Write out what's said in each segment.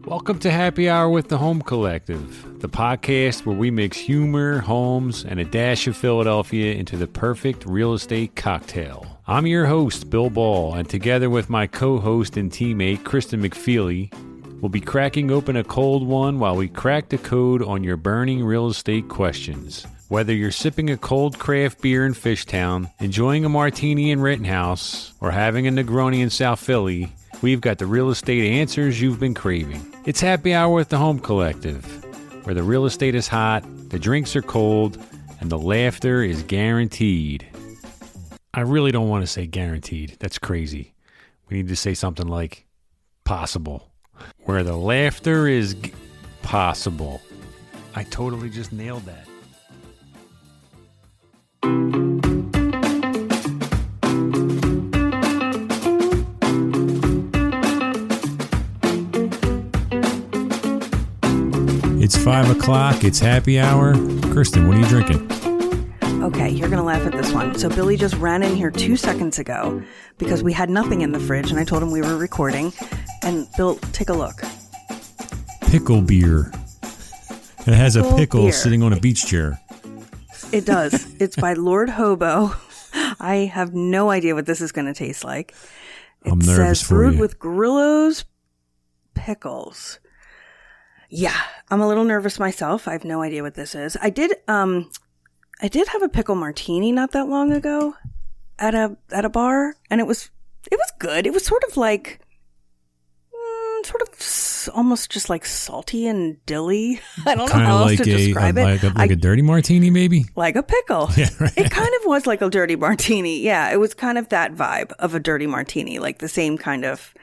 Welcome to Happy Hour with the Home Collective, the podcast where we mix humor, homes, and a dash of Philadelphia into the perfect real estate cocktail. I'm your host, Bill Ball, and together with my co-host and teammate, Kristen McFeely, we'll be cracking open a cold one while we crack the code on your burning real estate questions. Whether you're sipping a cold craft beer in Fishtown, enjoying a martini in Rittenhouse, or having a Negroni in South Philly, we've got the real estate answers you've been craving. It's Happy Hour with the Home Collective, where the real estate is hot, the drinks are cold, and the laughter is guaranteed. I really don't want to say guaranteed. That's crazy. We need to say something like possible, where the laughter is possible. I totally just nailed that. It's 5 o'clock. It's happy hour. Kristen, what are you drinking? Okay, you're going to laugh at this one. So Billy just ran in here 2 seconds ago because we had nothing in the fridge, and I told him we were recording. And Bill, take a look. Pickle beer. It has a pickle beer. Sitting on a beach chair. It does. It's by Lord Hobo. I have no idea what this is going to taste like. I'm nervous for brewed you. with Grillo's pickles. Yeah, I'm a little nervous myself. I have no idea what this is. I did have a pickle martini not that long ago at a bar, and it was good. It was sort of like almost just like salty and dilly. I don't know how else to describe it. Like a dirty martini, maybe? Like a pickle. Yeah, right. It kind of was like a dirty martini. Yeah, it was kind of that vibe of a dirty martini, like the same kind of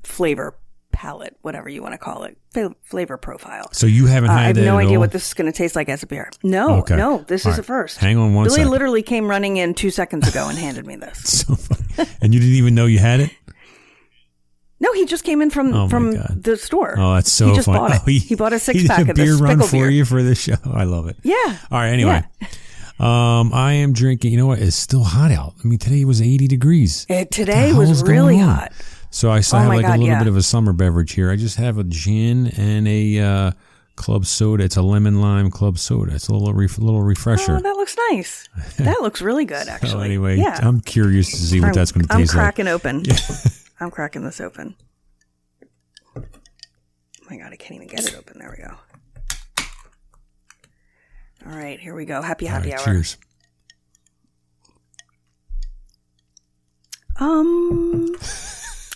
flavor palette, whatever you want to call it, flavor profile. So you haven't had that I have no at idea all? what this is going to taste like as a beer. No, Okay. no, this All is right. a first. Hang on one Billy second. literally came running in 2 seconds ago and handed me this. So funny. And you didn't even know you had it? No, he just came in from the store. Oh, that's so funny. He just bought it. Oh, he bought a 6-pack he did a of this beer run pickle for beer. you for this show. I love it. Yeah. All right, anyway. Yeah. I am drinking, you know what? It's still hot out. I mean, today was 80 degrees. Today was really hot. So I have a little bit of a summer beverage here. I just have a gin and a club soda. It's a lemon lime club soda. It's a little refresher. Oh, that looks nice. That looks really good, actually. So anyway, yeah. I'm curious to see what that's going to taste like. I'm cracking open. I'm cracking this open. Oh my God, I can't even get it open. There we go. All right, here we go. Happy hour. Cheers.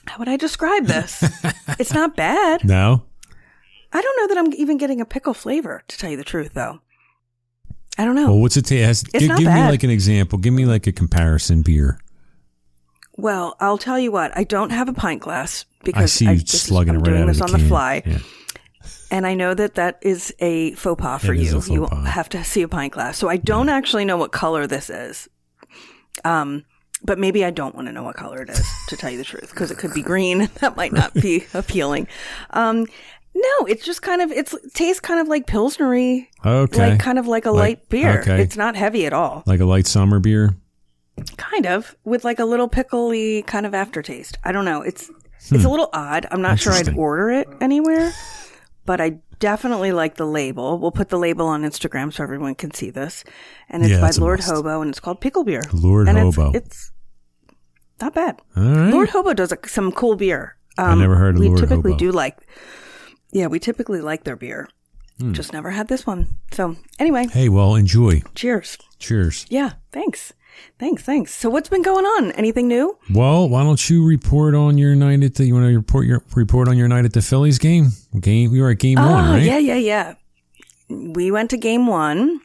How would I describe this? It's not bad. No? I don't know that I'm even getting a pickle flavor, to tell you the truth, though. I don't know. Well, what's it taste? It's not give bad. me like an example. Give me like a comparison beer. Well, I'll tell you what. I don't have a pint glass because I see you slugging it right out of the can. I'm doing this on the fly. Yeah. And I know that is a faux pas for you. You have to see a pint glass. So I don't actually know what color this is. But maybe I don't want to know what color it is, to tell you the truth, because it could be green. That might not be appealing. No, it's just it tastes kind of like Pilsnery. Okay. Like kind of like a light beer. Okay. It's not heavy at all. Like a light summer beer? Kind of, with like a little pickly kind of aftertaste. I don't know. It's a little odd. I'm not sure I'd order it anywhere, but I definitely like the label. We'll put the label on Instagram so everyone can see this. And it's by Lord Hobo, and it's called Pickle Beer. Lord Hobo. It's not bad. All right. Lord Hobo does some cool beer. I never heard of Lord Hobo. We typically like their beer. Just never had this one. So anyway. Hey, well, enjoy. Cheers. Cheers. Yeah, thanks. So what's been going on? Anything new? Well, why don't you report on your night at you want to report on your night at the Phillies game? We were at game 1, right? Yeah. We went to game 1.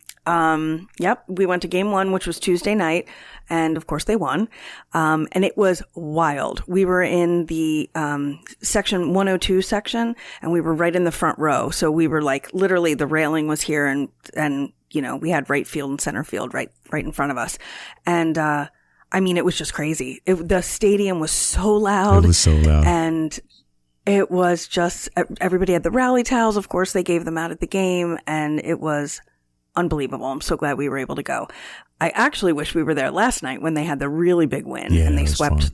We went to game 1, which was Tuesday night. And of course they won. And it was wild. We were in the, section 102 section, and we were right in the front row. So we were like, literally the railing was here, and, you know, we had right field and center field right in front of us. And, I mean, it was just crazy. The stadium was so loud. It was so loud. And it was just, everybody had the rally towels. Of course, they gave them out at the game, and it was unbelievable. I'm so glad we were able to go. I actually wish we were there last night when they had the really big win, and they swept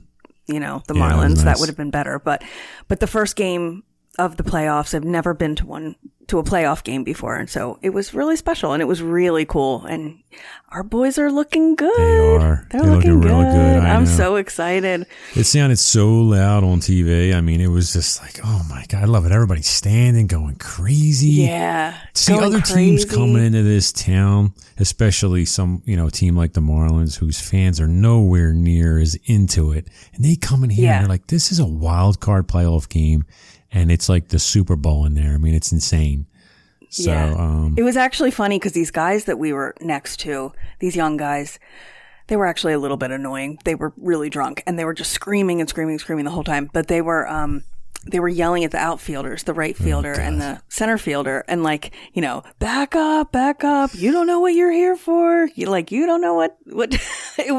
the Yeah, that was Marlins. That nice. would have been better. But the first game of the playoffs, I've never been to a playoff game before. And so it was really special and it was really cool. And our boys are looking good. They are. They're looking real good. I'm know. so excited. It sounded so loud on TV. I mean, it was just like, oh my God, I love it. Everybody's standing, going crazy. Yeah. See other teams coming into this town, especially some, team like the Marlins, whose fans are nowhere near as into it. And they come in here and they're like, this is a wild card playoff game. And it's like the Super Bowl in there. I mean, it's insane. So, it was actually funny because these guys that we were next to, these young guys, they were actually a little bit annoying. They were really drunk and they were just screaming and screaming and screaming the whole time. But they were yelling at the outfilders, the right fielder and the center fielder, and back up. You don't know what you're here for. You don't know what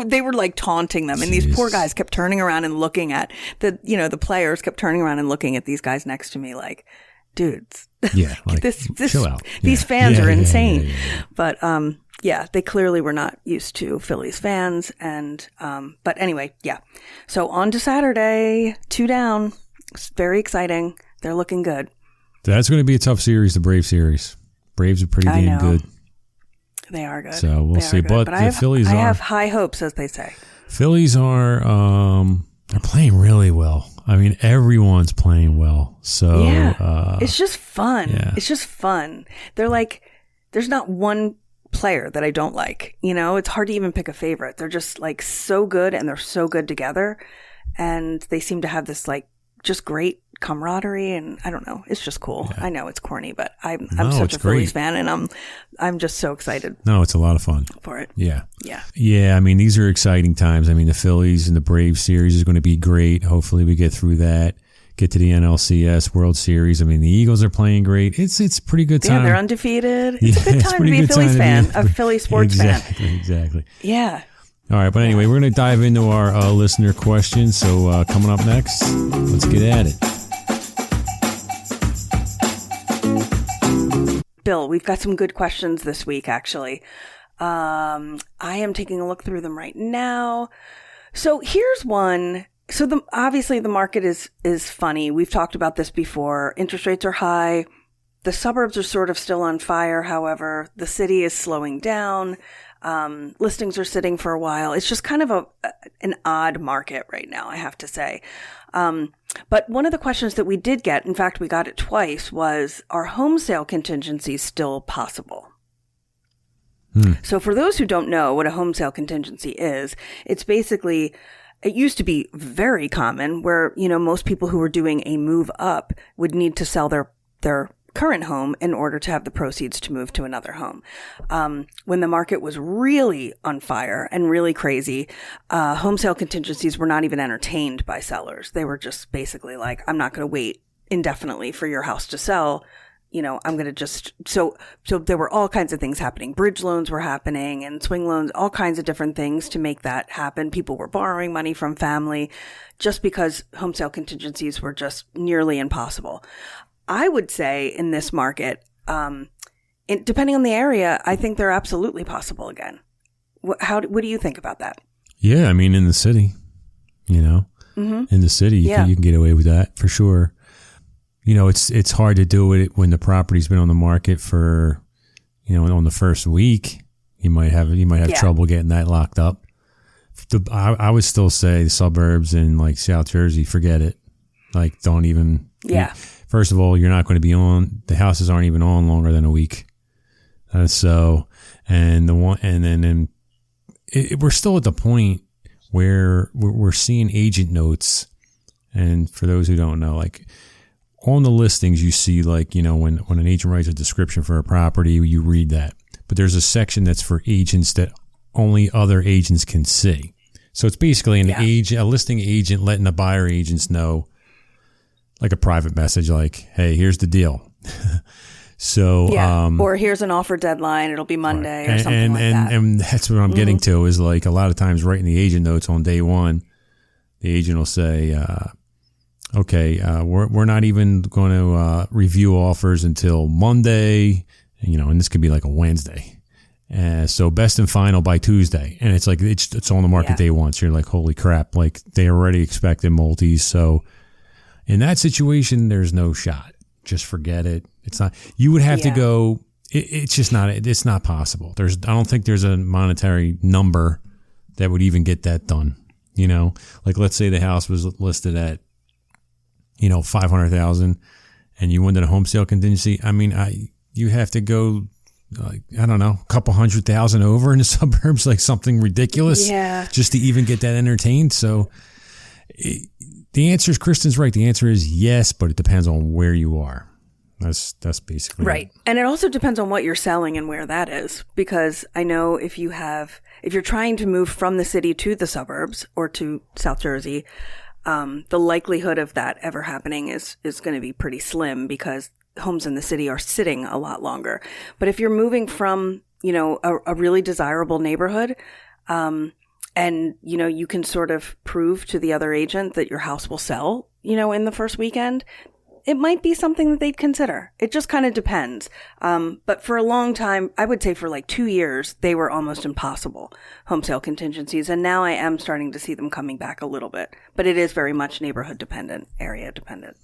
they were like taunting them. And these poor guys kept turning around and looking at the players kept turning around and looking at these guys next to me like, dudes. Yeah, like, this chill out. These fans are insane. Yeah. But they clearly were not used to Phillies fans. And but anyway, yeah. So on to Saturday, 2 down. It's very exciting. They're looking good. That's going to be a tough series, the Braves series. Braves are pretty damn good. They are good. So we'll see. But the Phillies I have high hopes, as they say. Phillies are they're playing really well. I mean, everyone's playing well. So it's just fun. Yeah. It's just fun. They're like, there's not one player that I don't like. It's hard to even pick a favorite. They're just like so good and they're so good together. And they seem to have this like just great camaraderie, and I don't know, it's just cool. Yeah. I know it's corny, but I'm such a Phillies fan, and I'm just so excited. No, it's a lot of fun for it. Yeah. I mean, these are exciting times. I mean, the Phillies and the Braves series is going to be great. Hopefully, we get through that. Get to the NLCS World Series. I mean, the Eagles are playing great. It's a pretty good time. Yeah, they're undefeated. It's a good time to be a Phillies fan, a Philly sports fan. Exactly. Yeah. All right, but anyway, we're going to dive into our listener questions. So coming up next, let's get at it. Bill, we've got some good questions this week, actually. I am taking a look through them right now. So here's one. So obviously the market is funny. We've talked about this before. Interest rates are high. The suburbs are sort of still on fire. However, the city is slowing down. Listings are sitting for a while. It's just kind of an odd market right now, I have to say. But one of the questions that we did get, in fact, we got it twice, was, are home sale contingencies still possible? So for those who don't know what a home sale contingency is, it's basically, it used to be very common where, most people who were doing a move up would need to sell their current home in order to have the proceeds to move to another home. When the market was really on fire and really crazy, home sale contingencies were not even entertained by sellers. They were just basically like, I'm not going to wait indefinitely for your house to sell. I'm going to just, so there were all kinds of things happening. Bridge loans were happening and swing loans, all kinds of different things to make that happen. People were borrowing money from family just because home sale contingencies were just nearly impossible. I would say in this market, depending on the area, I think they're absolutely possible again. What do you think about that? Yeah, I mean, in the city, in the city, you can get away with that for sure. It's hard to do it when the property's been on the market for, on the first week. You might have trouble getting that locked up. I would still say the suburbs in like South Jersey, forget it. Like, don't even. Yeah. First of all, you're not going to be on. The houses aren't even on longer than a week. We're still at the point where we're seeing agent notes. And for those who don't know, like on the listings, you see like, when an agent writes a description for a property, you read that. But there's a section that's for agents that only other agents can see. So it's basically a listing agent letting the buyer agents know, like a private message, like, hey, here's the deal. So, or here's an offer deadline. It'll be Monday or something like that. And that's what I'm getting to is like a lot of times writing the agent notes on day one, the agent will say, we're not even going to review offers until Monday, and this could be like a Wednesday. So best and final by Tuesday. And it's like, it's on the market day one. So you're like, holy crap. Like they already expected multis. So in that situation, there's no shot. Just forget it. It's not, you would have to go, it's just not, it's not possible. I don't think there's a monetary number that would even get that done. You know, like let's say the house was listed at, 500,000 and you wanted a home sale contingency. I mean, you have to go, I don't know, a couple 100,000 over in the suburbs, like something ridiculous just to even get that entertained. So the answer is, Kristen's right. The answer is yes, but it depends on where you are. That's basically right. And it also depends on what you're selling and where that is, because I know if you're trying to move from the city to the suburbs or to South Jersey, the likelihood of that ever happening is going to be pretty slim because homes in the city are sitting a lot longer. But if you're moving from, a really desirable neighborhood, and, you can sort of prove to the other agent that your house will sell, in the first weekend, it might be something that they'd consider. It just kind of depends. But for a long time, I would say for like 2 years, they were almost impossible, home sale contingencies. And now I am starting to see them coming back a little bit. But it is very much neighborhood dependent, area dependent.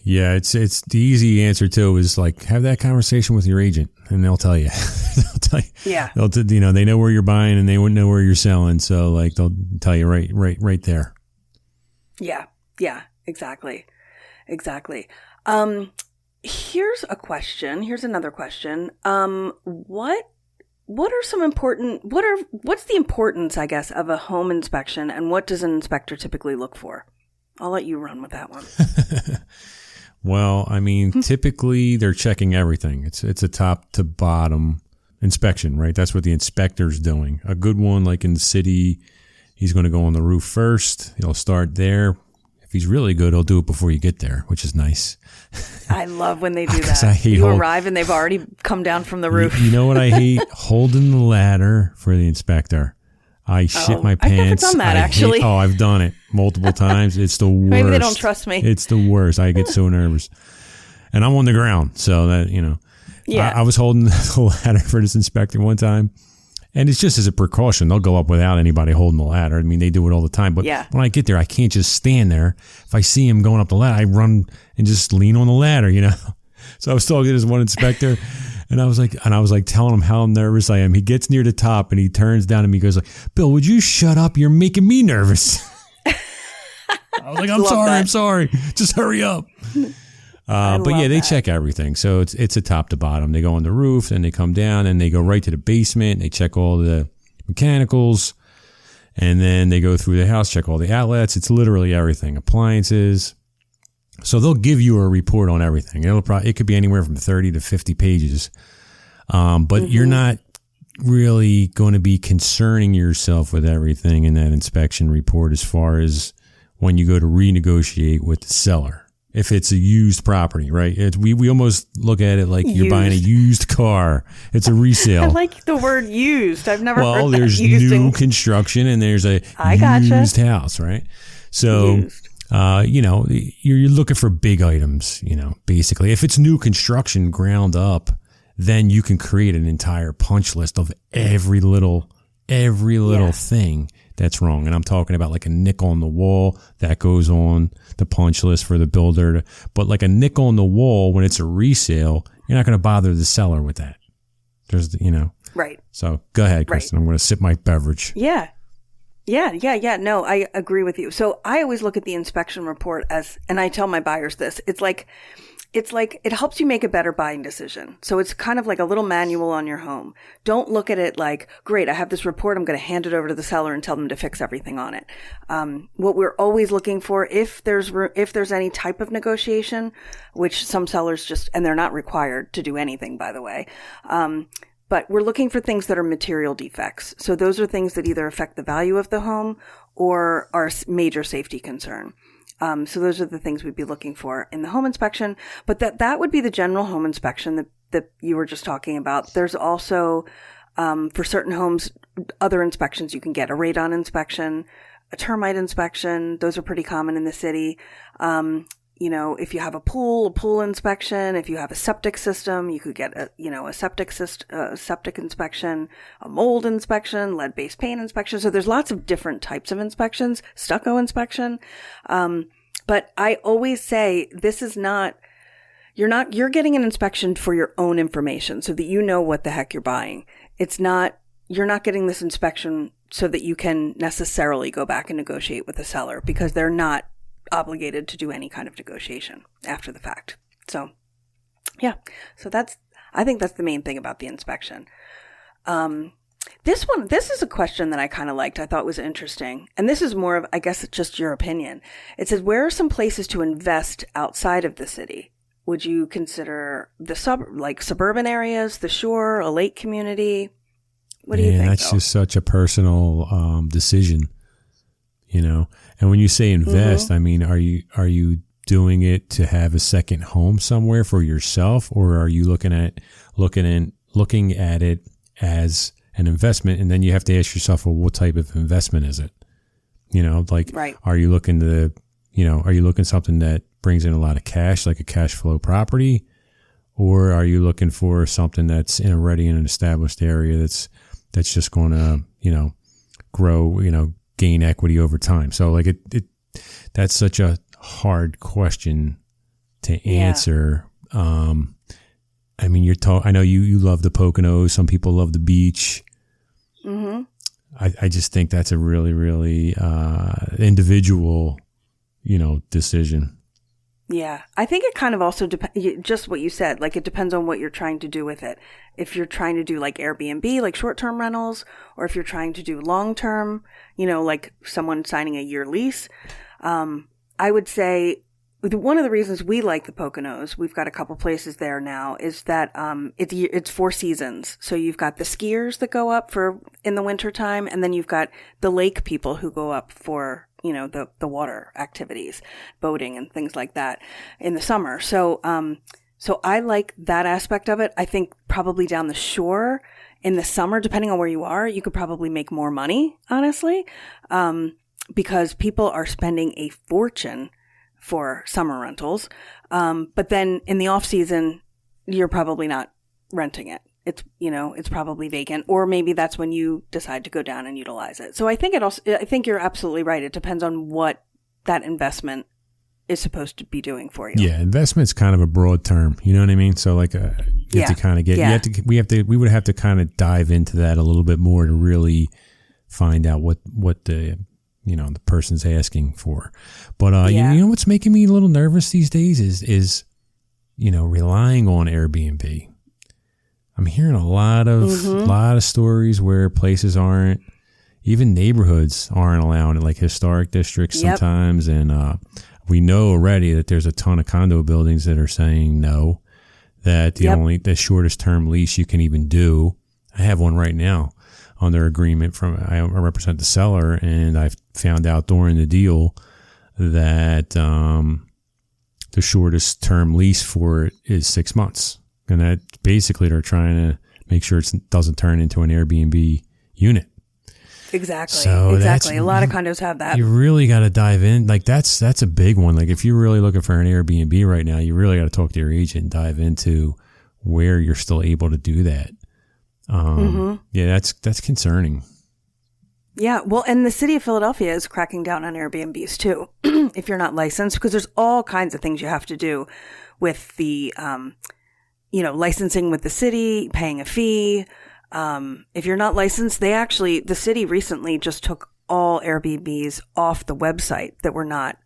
Yeah, it's the easy answer too is like have that conversation with your agent and they'll tell you. They'll tell you. Yeah. They know where you're buying and they wouldn't know where you're selling. So like they'll tell you right there. Yeah. Yeah, exactly. Here's a question. Here's another question. What's the importance, I guess, of a home inspection and what does an inspector typically look for? I'll let you run with that one. Well, I mean, typically they're checking everything. It's a top to bottom inspection, right? That's what the inspector's doing. A good one, like in the city, he's going to go on the roof first. He'll start there. If he's really good, he'll do it before you get there, which is nice. I love when they do that. You arrive and they've already come down from the roof. You know what I hate? Holding the ladder for the inspector. I shit my pants. I've never done that, actually. I've done it multiple times. It's the worst. Maybe they don't trust me. It's the worst. I get so nervous. And I'm on the ground, so that, Yeah. I was holding the ladder for this inspector one time, and it's just as a precaution. They'll go up without anybody holding the ladder. I mean, they do it all the time. But when I get there, I can't just stand there. If I see him going up the ladder, I run and just lean on the ladder, So I was talking to this one inspector, and I was like telling him how nervous I am. He gets near the top, and he turns down to me and goes like, "Bill, would you shut up? You're making me nervous." I was like, I'm sorry. Just hurry up. But yeah, they check everything. So it's a top to bottom. They go on the roof and they come down and they go right to the basement. And they check all the mechanicals and then they go through the house, check all the outlets. It's literally everything, appliances. So they'll give you a report on everything. It could be anywhere from 30 to 50 pages. But you're not really going to be concerning yourself with everything in that inspection report as far as when you go to renegotiate with the seller. If it's a used property, right? We almost look at it like you're buying a used car. It's a resale. I like the word used. I've never heard that. Well, there's new construction and there's a used house, right? So, you're looking for big items, basically. If it's new construction ground up, then you can create an entire punch list of every little thing that's wrong. And I'm talking about like a nick on the wall that goes on the punch list for the builder. But like a nick on the wall, when it's a resale, you're not going to bother the seller with that. There's, Right. So go ahead, Kristen. Right. I'm going to sip my beverage. Yeah. No, I agree with you. So I always look at the inspection report and I tell my buyers this, it's like it helps you make a better buying decision. So it's kind of like a little manual on your home. Don't look at it like, great, I have this report. I'm going to hand it over to the seller and tell them to fix everything on it. What we're always looking for, if there's any type of negotiation, which some sellers and they're not required to do anything, by the way. But we're looking for things that are material defects. So those are things that either affect the value of the home or are a major safety concern. So those are the things we'd be looking for in the home inspection. But that would be the general home inspection that you were just talking about. There's also, for certain homes, other inspections you can get. A radon inspection, a termite inspection. Those are pretty common in the city. if you have a pool inspection. If you have a septic system, you could get a septic inspection, a mold inspection, lead-based paint inspection. So there's lots of different types of inspections, stucco inspection. But I always say this is not, you're getting an inspection for your own information so that you know what the heck you're buying. You're not getting this inspection so that you can necessarily go back and negotiate with the seller, because they're not obligated to do any kind of negotiation after the fact. So yeah, I think that's the main thing about the inspection. This is a question that I kind of liked. I thought was interesting. And this is more of, I guess, just your opinion. It says, where are some places to invest outside of the city? Would you consider the suburban areas, the shore, a lake community? What do you think? That's just such a personal decision, And when you say invest, I mean, are you doing it to have a second home somewhere for yourself, or are you looking at it as an investment? And then you have to ask yourself, well, what type of investment is it? Right. Are you looking something that brings in a lot of cash, like a cash flow property, or are you looking for something that's in already in an established area that's just going to, grow, gain equity over time? So that's such a hard question to answer. I mean, I know you love the Poconos. Some people love the beach. Mm-hmm. I just think that's a really, really individual, decision. Yeah. I think it kind of also depends, just what you said, it depends on what you're trying to do with it. If you're trying to do Airbnb, short-term rentals, or if you're trying to do long-term, like someone signing a year lease. I would say one of the reasons we like the Poconos, we've got a couple places there now, is that it's 4 seasons. So you've got the skiers that go up in the wintertime, and then you've got the lake people who go up for the water activities, boating and things like that in the summer. So I like that aspect of it. I think probably down the shore in the summer, depending on where you are, you could probably make more money, honestly, because people are spending a fortune for summer rentals. But then in the off season, you're probably not renting it. It's probably vacant, or maybe that's when you decide to go down and utilize it. So I think I think you're absolutely right. It depends on what that investment is supposed to be doing for you. Yeah. Investment's kind of a broad term. You know what I mean? So you have to kind of get, we would have to kind of dive into that a little bit more to really find out what the, the person's asking for. But, you know, what's making me a little nervous these days is, relying on Airbnb. I'm hearing a lot of stories where places aren't, even neighborhoods aren't allowing it, like historic districts sometimes. And we know already that there's a ton of condo buildings that are saying no, that the shortest term lease you can even do. I have one right now under agreement I represent the seller, and I found out during the deal that the shortest term lease for it is 6 months. And that basically they're trying to make sure it doesn't turn into an Airbnb unit. Exactly. So exactly. A lot of condos have that. You really got to dive in. That's a big one. If you're really looking for an Airbnb right now, you really got to talk to your agent and dive into where you're still able to do that. Yeah, that's concerning. Yeah. Well, and the city of Philadelphia is cracking down on Airbnbs too, if you're not licensed, because there's all kinds of things you have to do with the, licensing with the city, paying a fee. If you're not licensed, the city recently just took all Airbnbs off the website that were not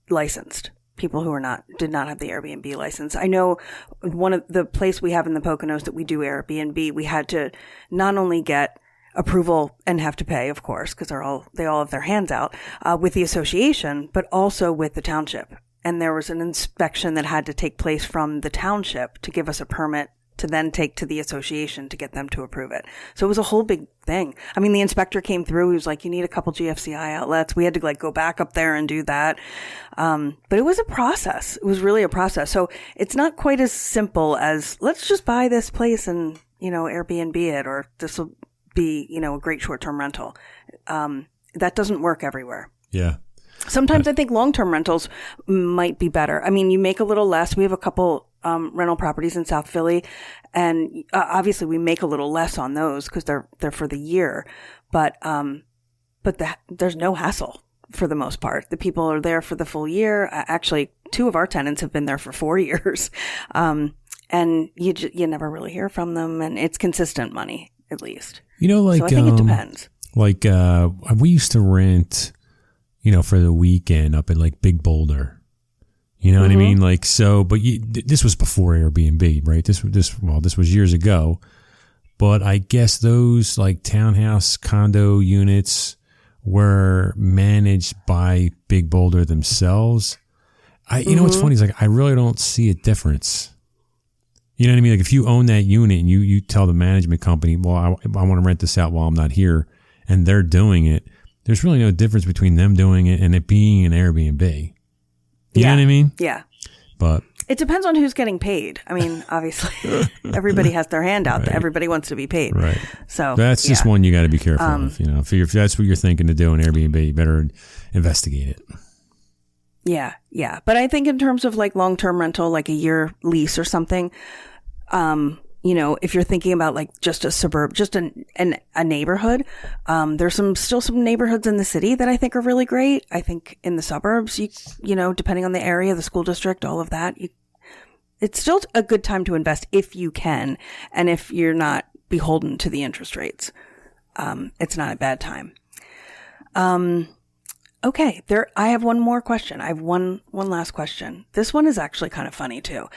licensed. People who did not have the Airbnb license. I know one of the place we have in the Poconos that we do Airbnb, we had to not only get approval and have to pay, of course, because they all have their hands out, with the association, but also with the township. And there was an inspection that had to take place from the township to give us a permit to then take to the association to get them to approve it. So it was a whole big thing. I mean, the inspector came through. He was like, you need a couple GFCI outlets. We had to go back up there and do that. But it was a process. It was really a process. So it's not quite as simple as let's just buy this place and, Airbnb it, or this will be, a great short-term rental. That doesn't work everywhere. Yeah. Sometimes I think long-term rentals might be better. I mean, you make a little less. We have a couple rental properties in South Philly, and obviously we make a little less on those because they're for the year. But there's no hassle for the most part. The people are there for the full year. Actually, 2 of our tenants have been there for 4 years, and you never really hear from them, and it's consistent money at least. So I think it depends. Like we used to rent, for the weekend up at like Big Boulder. You know what I mean? Like, so, but this was before Airbnb, right? This was years ago. But I guess those like townhouse condo units were managed by Big Boulder themselves. You know what's funny is like I really don't see a difference. You know what I mean? Like if you own that unit and you tell the management company, well, I want to rent this out while I'm not here, and they're doing it, there's really no difference between them doing it and it being an Airbnb. You know what I mean? Yeah. But it depends on who's getting paid. I mean, obviously, everybody has their hand out. Right. Everybody wants to be paid. Right. So that's just one you got to be careful of. If that's what you're thinking to do in Airbnb, you better investigate it. Yeah. Yeah. But I think in terms of like long-term rental, like a year lease or something, if you're thinking about like just a suburb, just a neighborhood, there's still some neighborhoods in the city that I think are really great. I think in the suburbs, depending on the area, the school district, all of that, it's still a good time to invest if you can. And if you're not beholden to the interest rates, it's not a bad time. Okay, I have one more question. I have one last question. This one is actually kind of funny too.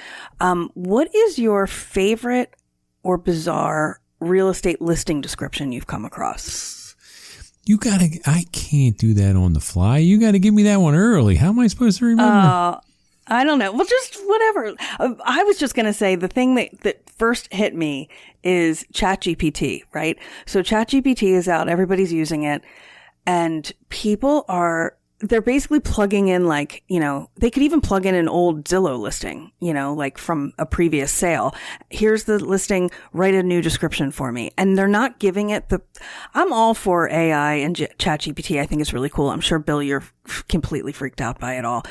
What is your favorite or bizarre real estate listing description you've come across? I can't do that on the fly. You got to give me that one early. How am I supposed to remember? I don't know. Well, just whatever. I was just going to say the thing that first hit me is ChatGPT, right? So ChatGPT is out. Everybody's using it. And they're basically plugging in like, they could even plug in an old Zillow listing, like from a previous sale. Here's the listing, write a new description for me. And they're not giving it I'm all for AI and ChatGPT. I think it's really cool. I'm sure, Bill, you're completely freaked out by it all.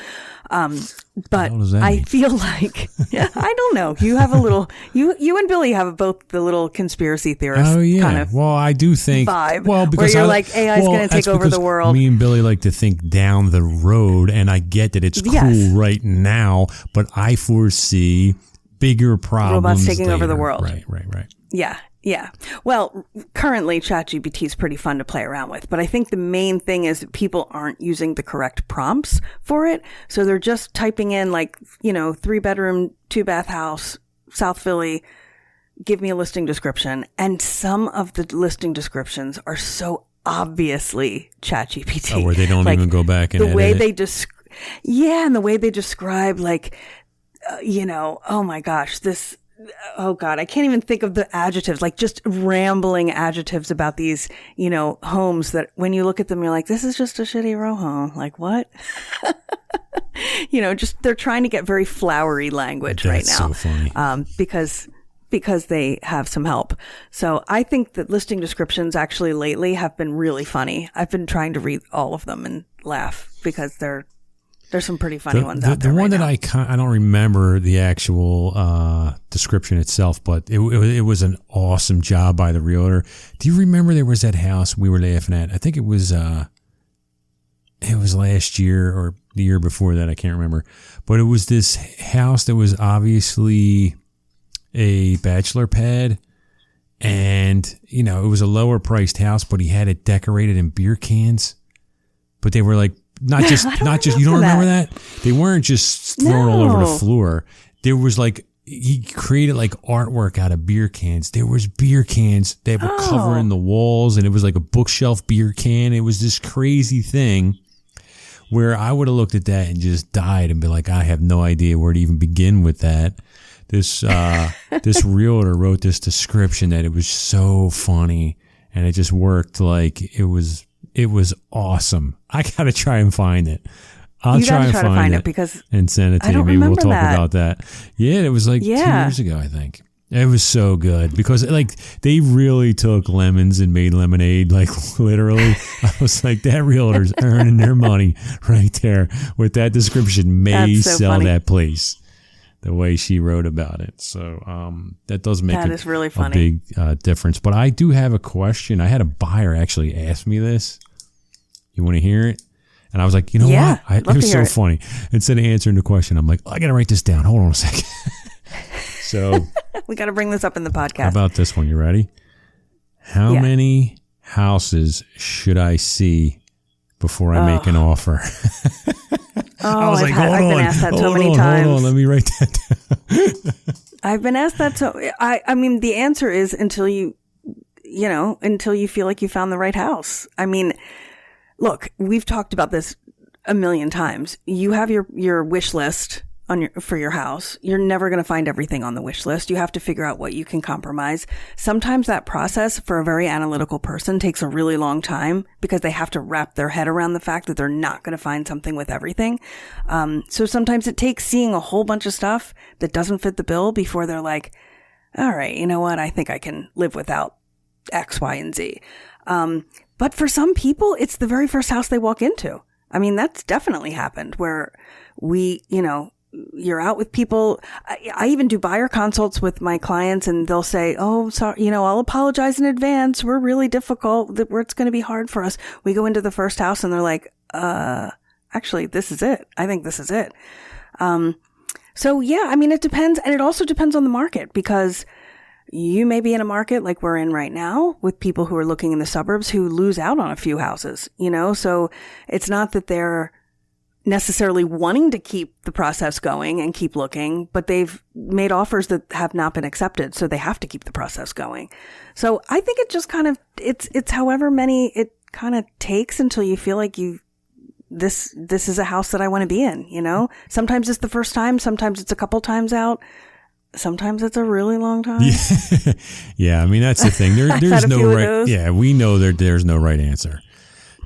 But I feel like, I don't know. You have a little, you and Billy have both the little conspiracy theorist kind of I do think vibe. Well, because where you're like, AI is going to take over the world. Me and Billy like to think down the road, and I get that it's cool right now, but I foresee bigger problems. Robots taking over the world. Right. Yeah. Yeah. Well, currently ChatGPT is pretty fun to play around with, but I think the main thing is that people aren't using the correct prompts for it. So they're just typing in like, 3-bedroom, 2-bath house, South Philly, give me a listing description. And some of the listing descriptions are so obviously ChatGPT. Where they don't even go back and the way edit they and the way they describe like, oh my gosh, oh God, I can't even think of the adjectives, like just rambling adjectives about these, homes that when you look at them, you're like, this is just a shitty row home. Like what? Just they're trying to get very flowery language right now. So funny. Because they have some help. So I think that listing descriptions actually lately have been really funny. I've been trying to read all of them and laugh because there's some pretty funny ones out there. The one right that now. I don't remember the actual description itself, but it was an awesome job by the realtor. Do you remember there was that house we were laughing at? I think it was last year or the year before that. I can't remember, but it was this house that was obviously a bachelor pad, and it was a lower priced house, but he had it decorated in beer cans, but they were like. Not just you don't remember that? They weren't just thrown all over the floor. There was like he created like artwork out of beer cans. There was beer cans that were covering the walls, and it was like a bookshelf beer can. It was this crazy thing where I would have looked at that and just died and be like, I have no idea where to even begin with that. This realtor wrote this description that it was so funny, and it just worked like it was awesome. I gotta try and find it. I'll try and find it because and send it to you. Maybe we'll talk about that. Yeah, it was like 2 years ago, I think. It was so good because like they really took lemons and made lemonade, like literally. I was like, that realtor's earning their money right there with that description. May That's so sell funny. that place the way she wrote about it. So that does make That is really a funny. big difference. But I do have a question. I had a buyer actually ask me this. You want to hear it? And I was like, you know Yeah, what? I'd love It was to so hear it. funny. Instead of answering the question, I'm like, I got to write this down. Hold on a second. So We got to bring this up in the how podcast. about this one? You ready? How Yeah. many houses should I see before I make an offer? I was like, I've been asked that so hold many on, times. hold on. Let me write that down. I've been asked that. So I mean, the answer is until you feel like you found the right house. I mean, look, we've talked about this a million times. You have your wish list for your house. You're never going to find everything on the wish list. You have to figure out what you can compromise. Sometimes that process for a very analytical person takes a really long time because they have to wrap their head around the fact that they're not going to find something with everything. So sometimes it takes seeing a whole bunch of stuff that doesn't fit the bill before they're like, all right, you know what? I think I can live without X, Y, and Z. But for some people, it's the very first house they walk into. I mean, that's definitely happened where you're out with people. I even do buyer consults with my clients and they'll say, oh, sorry, I'll apologize in advance. We're really difficult. It's going to be hard for us. We go into the first house and they're like, actually, this is it. I think this is it. So yeah, I mean, it depends. And it also depends on the market because you may be in a market like we're in right now with people who are looking in the suburbs who lose out on a few houses, so it's not that they're necessarily wanting to keep the process going and keep looking, but they've made offers that have not been accepted. So they have to keep the process going. So I think it just kind of, it's however many it kind of takes until you feel like this is a house that I want to be in, Sometimes it's the first time. Sometimes it's a couple times out. Sometimes it's a really long time. Yeah. I mean, that's the thing. There's had a no few of right. those. Yeah. We know there's no right answer,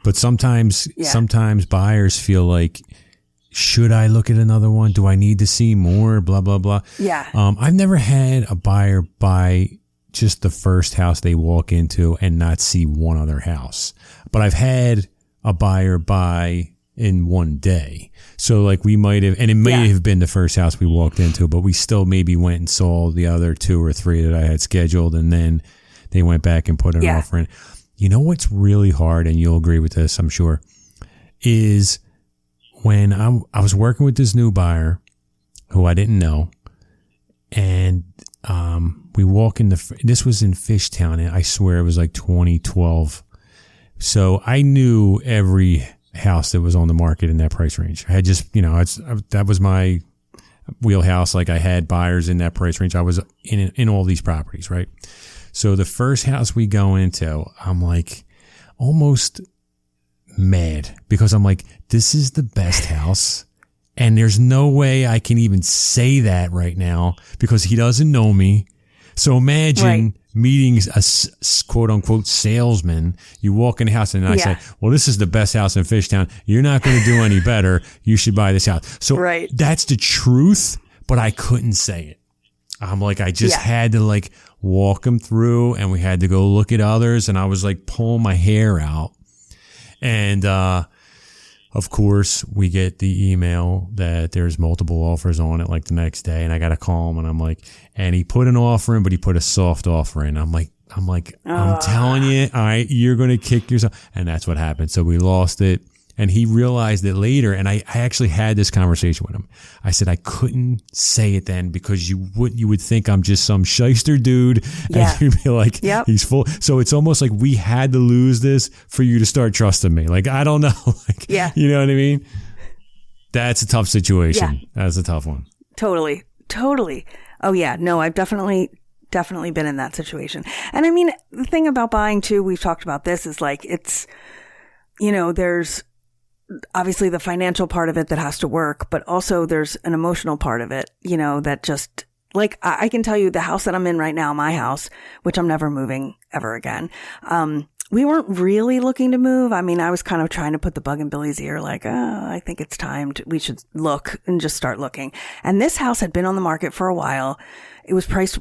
but sometimes buyers feel like, should I look at another one? Do I need to see more? Blah, blah, blah. Yeah. I've never had a buyer buy just the first house they walk into and not see one other house, but I've had a buyer buy in one day. So like we might have, and it may have been the first house we walked into, but we still maybe went and saw the other 2 or 3 that I had scheduled. And then they went back and put an offer in. You know, what's really hard, and you'll agree with this, I'm sure, is when I was working with this new buyer who I didn't know. And, we walk in this was in Fishtown, and I swear it was like 2012. So I knew every house that was on the market in that price range. I had just, that was my wheelhouse. Like I had buyers in that price range. I was in all these properties, right? So the first house we go into, I'm like almost mad because I'm like, this is the best house. And there's no way I can even say that right now because he doesn't know me. So imagine meeting a quote unquote salesman. You walk in the house and I say, well, this is the best house in Fishtown. You're not going to do any better. You should buy this house. So that's the truth, but I couldn't say it. I'm like, I just had to like walk him through and we had to go look at others. And I was like pulling my hair out. And, of course, we get the email that there's multiple offers on it like the next day. And I got to call him and I'm like, and he put an offer in, but he put a soft offer in. I'm telling you, you're going to kick yourself. And that's what happened. So we lost it. And he realized it later. And I actually had this conversation with him. I said, I couldn't say it then because you would think I'm just some shyster dude. Yeah. And you'd be like, he's full. So it's almost like we had to lose this for you to start trusting me. Like, I don't know. You know what I mean? That's a tough situation. Yeah. That's a tough one. Totally. Oh yeah. No, I've definitely been in that situation. And I mean, the thing about buying too, we've talked about this, is like, it's, there's obviously the financial part of it that has to work, but also there's an emotional part of it, that just like, I can tell you the house that I'm in right now, my house, which I'm never moving ever again. We weren't really looking to move. I mean, I was kind of trying to put the bug in Billy's ear, like, I think it's time we should look and just start looking. And this house had been on the market for a while. It was priced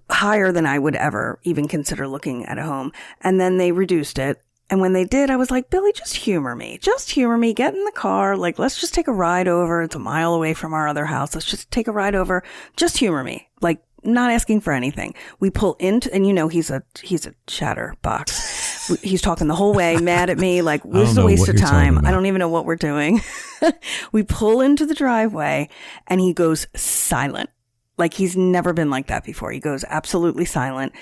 higher than I would ever even consider looking at a home. And then they reduced it. And when they did, I was like, Billy, just humor me. Just humor me. Get in the car. Like, let's just take a ride over. It's a mile away from our other house. Let's just take a ride over. Just humor me. Like, not asking for anything. We pull into, and he's a chatterbox. He's talking the whole way, mad at me, like, this is a waste of time. I don't even know what we're doing. We pull into the driveway and he goes silent. Like, he's never been like that before. He goes absolutely silent.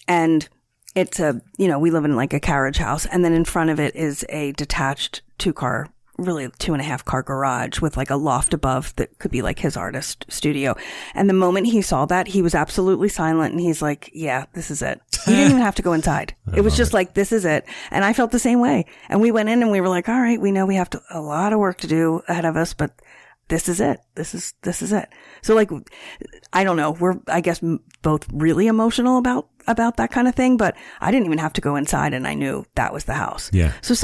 And it's we live in like a carriage house. And then in front of it is a detached 2.5 car garage with like a loft above that could be like his artist studio. And the moment he saw that, he was absolutely silent. And he's like, yeah, this is it. He didn't even have to go inside. It was just like, this is it. And I felt the same way. And we went in and we were like, all right, we know we have a lot of work to do ahead of us, but this is it. This is it. So like, I don't know. We're, I guess, both really emotional about that kind of thing, but I didn't even have to go inside and I knew that was the house. Yeah. So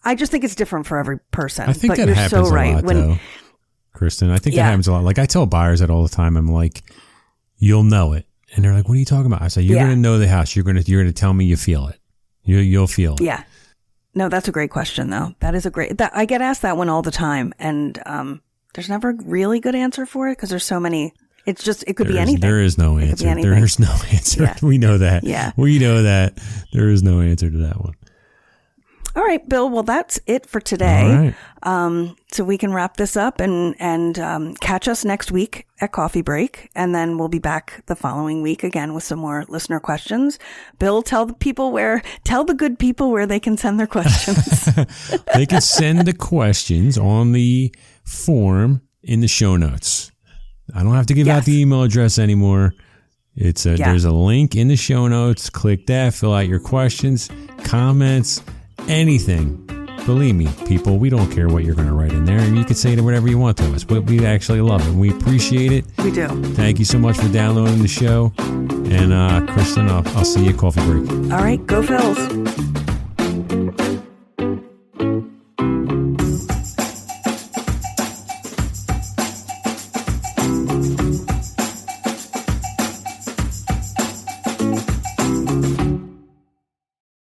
I just think it's different for every person. I think but that you're happens so right. a lot, though, Kristen. I think that happens a lot. Like, I tell buyers that all the time. I'm like, you'll know it. And they're like, what are you talking about? I say, you're going to know the house. You're going to tell me you feel it. You'll feel it. Yeah. No, that's a great question, though. That is I get asked that one all the time. And there's never a really good answer for it because there's so many. It could be anything. There is no answer. There's no answer. Yeah. We know that. Yeah. We know that. There is no answer to that one. All right, Bill. Well, that's it for today. All right. So we can wrap this up and catch us next week at Coffee Break. And then we'll be back the following week again with some more listener questions. Bill, tell the good people where they can send their questions. They can send the questions on the form in the show notes. I don't have to give out the email address anymore. There's a link in the show notes. Click that, fill out your questions, comments, anything. Believe me, people, we don't care what you're going to write in there, and you can say whatever you want to us, but we actually love it. We appreciate it. We do. Thank you so much for downloading the show. And Kristen, I'll see you at Coffee Break. All right, go Phils.